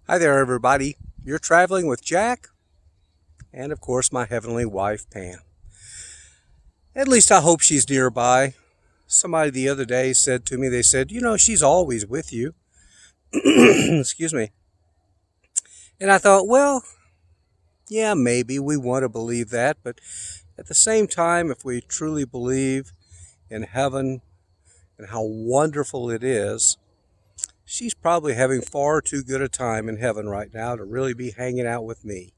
Hi there, everybody. You're traveling with Jack and, of course, my heavenly wife, Pam. At least I hope she's nearby. Somebody the other day said to me, they said, she's always with you. Excuse me. And I thought, well, yeah, maybe we want to believe that, but at the same time, if we truly believe in heaven and how wonderful it is, she's probably having far too good a time in heaven right now to really be hanging out with me.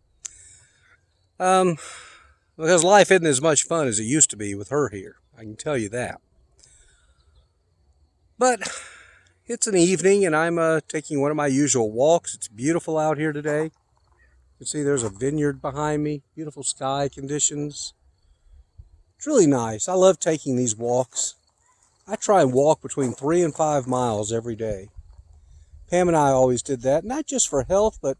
Because life isn't as much fun as it used to be with her here. I can tell you that. But it's an evening and I'm taking one of my usual walks. It's beautiful out here today. You can see there's a vineyard behind me. Beautiful sky conditions. It's really nice. I love taking these walks. I try and walk between 3 and 5 miles every day. Pam and I always did that, not just for health, but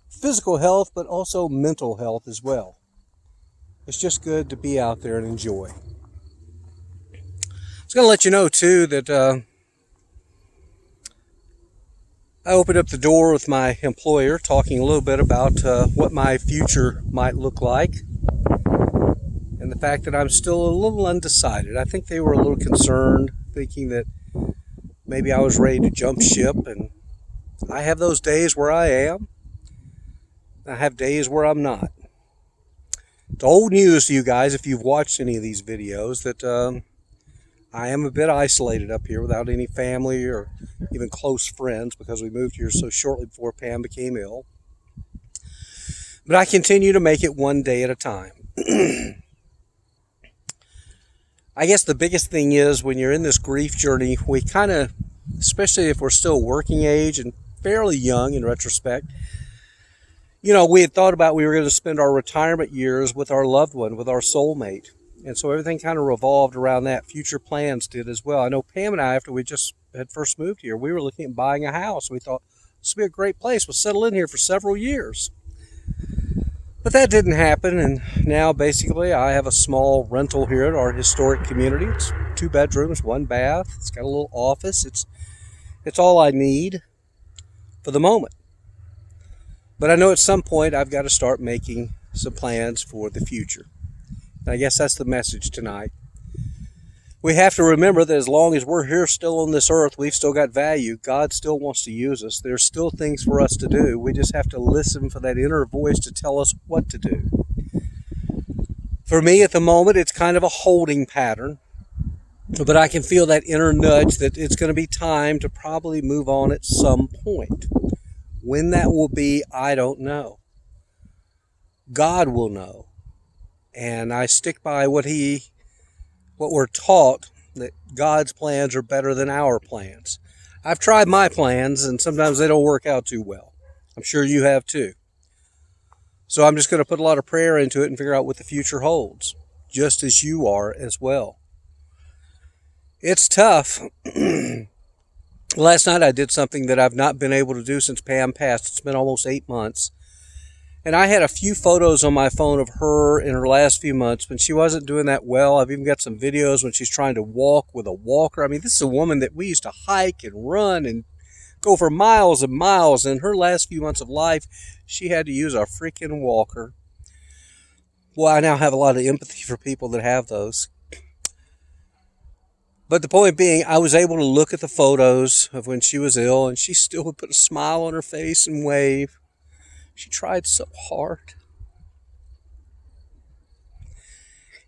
physical health, but also mental health as well. It's just good to be out there and enjoy. I was going to let you know, too, that I opened up the door with my employer, talking a little bit about what my future might look like, and the fact that I'm still a little undecided. I think they were a little concerned, thinking that maybe I was ready to jump ship, and I have those days where I am. I have days where I'm not. It's old news to you guys if you've watched any of these videos that I am a bit isolated up here without any family or even close friends because we moved here so shortly before Pam became ill. But I continue to make it one day at a time. I guess the biggest thing is when you're in this grief journey, we kind of, especially if we're still working age and fairly young in retrospect, we had thought about we were going to spend our retirement years with our loved one, with our soulmate. And so everything kind of revolved around that. Future plans did as well. I know Pam and I, after we just had first moved here, we were looking at buying a house. We thought, this would be a great place. We'll settle in here for several years. But that didn't happen, and now basically I have a small rental here at our historic community. It's 2 bedrooms, 1 bath. It's got a little office. It's all I need for the moment. But I know at some point I've got to start making some plans for the future. And I guess that's the message tonight. We have to remember that as long as we're here still on this earth, we've still got value. God still wants to use us. There's still things for us to do. We just have to listen for that inner voice to tell us what to do. For me at the moment, it's kind of a holding pattern. But I can feel that inner nudge that it's going to be time to probably move on at some point. When that will be, I don't know. God will know. And I stick by what we're taught, that God's plans are better than our plans. I've tried my plans, and sometimes they don't work out too well. I'm sure you have too. So I'm just going to put a lot of prayer into it and figure out what the future holds, just as you are as well. It's tough. Last night I did something that I've not been able to do since Pam passed. It's been almost 8 months. And I had a few photos on my phone of her in her last few months when she wasn't doing that well. I've even got some videos when she's trying to walk with a walker. I mean, this is a woman that we used to hike and run and go for miles and miles. In her last few months of life, she had to use a freaking walker. Well, I now have a lot of empathy for people that have those. But the point being, I was able to look at the photos of when she was ill, and she still would put a smile on her face and wave. She tried so hard.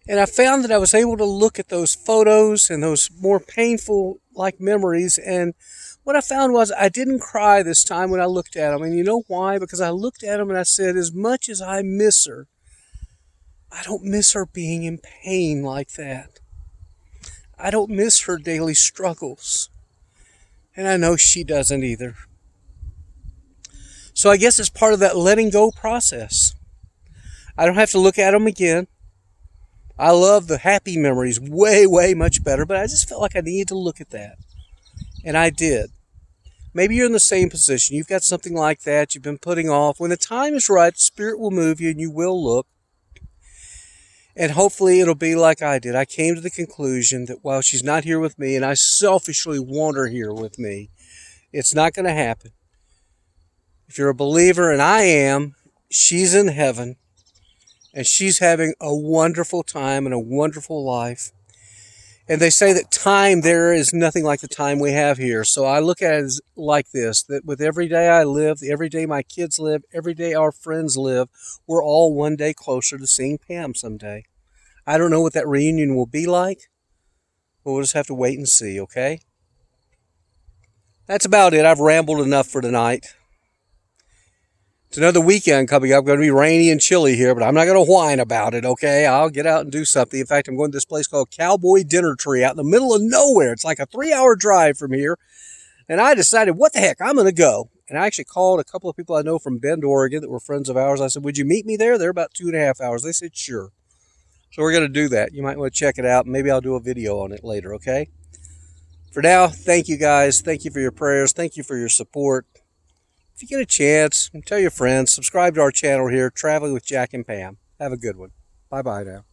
And I found that I was able to look at those photos and those more painful memories. And what I found was I didn't cry this time when I looked at them. And you know why? Because I looked at them and I said, as much as I miss her, I don't miss her being in pain like that. I don't miss her daily struggles. And I know she doesn't either. So I guess it's part of that letting go process. I don't have to look at them again. I love the happy memories way, way much better, but I just felt like I needed to look at that. And I did. Maybe you're in the same position. You've got something like that you've been putting off. When the time is right, the Spirit will move you and you will look. And hopefully it'll be like I did. I came to the conclusion that while she's not here with me, and I selfishly want her here with me, it's not going to happen. If you're a believer, and I am, she's in heaven, and she's having a wonderful time and a wonderful life. And they say that time there is nothing like the time we have here. So I look at it as like this, that with every day I live, every day my kids live, every day our friends live, we're all one day closer to seeing Pam someday. I don't know what that reunion will be like, but we'll just have to wait and see, okay? That's about it. I've rambled enough for tonight. It's another weekend coming up. Going to be rainy and chilly here, but I'm not going to whine about it, okay? I'll get out and do something. In fact, I'm going to this place called Cowboy Dinner Tree out in the middle of nowhere. It's like a 3-hour drive from here. And I decided, what the heck, I'm going to go. And I actually called a couple of people I know from Bend, Oregon that were friends of ours. I said, would you meet me there? They're about 2.5 hours. They said, sure. So we're going to do that. You might want to check it out. Maybe I'll do a video on it later, okay? For now, thank you guys. Thank you for your prayers. Thank you for your support. If you get a chance, tell your friends. Subscribe to our channel here, Traveling with Jack and Pam. Have a good one. Bye-bye now.